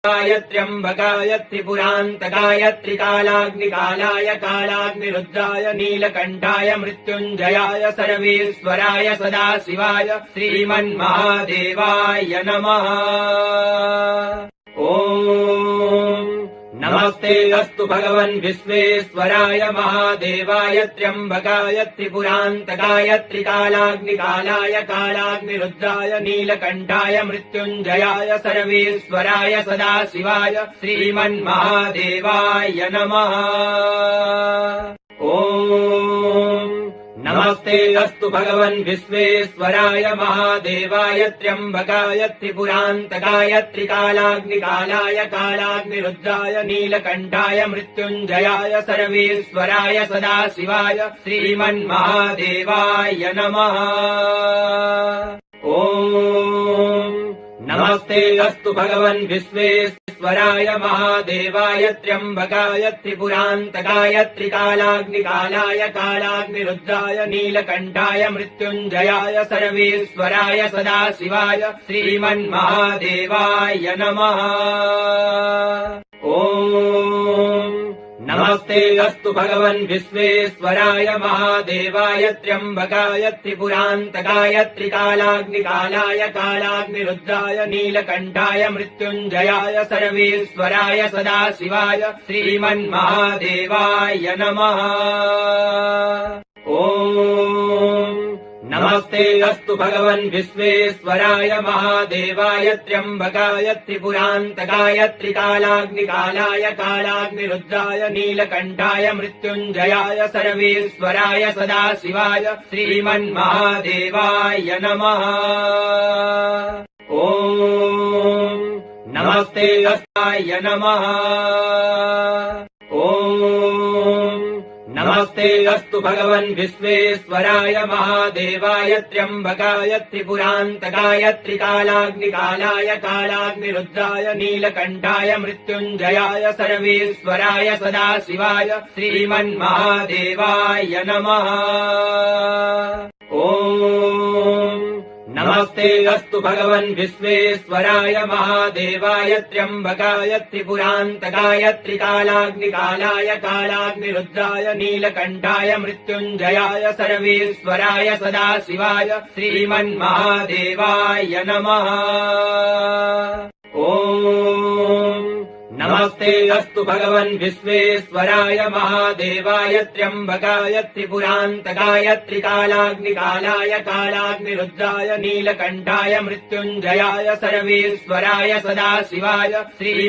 त्र्यम्बकाय त्रिपुरान्तकाय त्रिकालाग्निकालाय कालाग्निरुद्राय नीलकण्ठाय मृत्युञ्जयाय सर्वेश्वराय सदाशिवाय श्रीमन्महादेवाय नमः। नमस्ते अस्तु भगवन् विश्वेश्वराय महादेवाय त्र्यम्बकाय त्रिपुरान्तकाय त्रिकालाग्निकालाय कालाग्निरुद्राय नीलकण्ठाय मृत्युञ्जयाय सर्वेश्वराय सदाशिवाय श्रीमन्महादेवाय नमः। नमस्ते अस्तु भगवन् विश्वेश्वराय महादेवाय त्र्यम्बकाय त्रिपुरान्तकाय त्रिकालाग्निकालाय कालाग्निरुद्राय नीलकण्ठाय मृत्युञ्जयाय सर्वेश्वराय सदाशिवाय श्रीमन्महादेवाय नमः। नमस्ते अस्तु भगवन् विश्वेश्वराय महादेवाय त्र्यम्बकाय त्रिपुरान्तकाय त्रिकालाग्निकालाय कालाग्निरुद्राय नीलकण्ठाय मृत्युञ्जयाय सर्वेश्वराय सदाशिवाय श्रीमन्महादेवाय नमः। नमस्ते अस्तु भगवन् विश्वेश्वराय महादेवाय त्र्यम्बकाय त्रिपुरान्तकाय त्रिकालाग्निकालाय कालाग्निरुद्राय नीलकण्ठाय मृत्युञ्जयाय सर्वेश्वराय सदाशिवाय श्रीमन्महादेवाय नमः। नमस्ते अस्तु भगवन् विश्वेश्वराय महादेवाय त्र्यम्बकाय त्रिपुरान्तकाय त्रिकालाग्निकालाय कालाग्निरुद्राय नीलकण्ठाय मृत्युञ्जयाय सर्वेश्वराय सदाशिवाय श्रीमन्महादेवाय नमः। नमस्ते अस्ताय नमः। नमस्ते अस्तु भगवन् विश्वेश्वराय महादेवाय त्र्यम्बकाय त्रिपुरान्तकाय त्रिकालाग्निकालाय कालाग्निरुद्राय नीलकण्ठाय मृत्युञ्जयाय सर्वेश्वराय सदाशिवाय श्रीमन्महादेवाय नमः। नमस्ते अस्तु भगवन् विश्वेश्वराय महादेवाय त्र्यम्बकाय त्रिपुरान्तकाय त्रिकालाग्निकालाय कालाग्निरुद्राय नीलकण्ठाय मृत्युञ्जयाय सर्वेश्वराय सदाशिवाय श्रीमन्महादेवाय नमः। नमस्ते अस्तु भगवन् विश्वेश्वराय महादेवाय त्र्यम्बकाय त्रिपुरान्तकाय त्रिकालाग्निकालाय कालाग्निरुद्राय नीलकण्ठाय मृत्युञ्जयाय सर्वेश्वराय सदाशिवाय श्री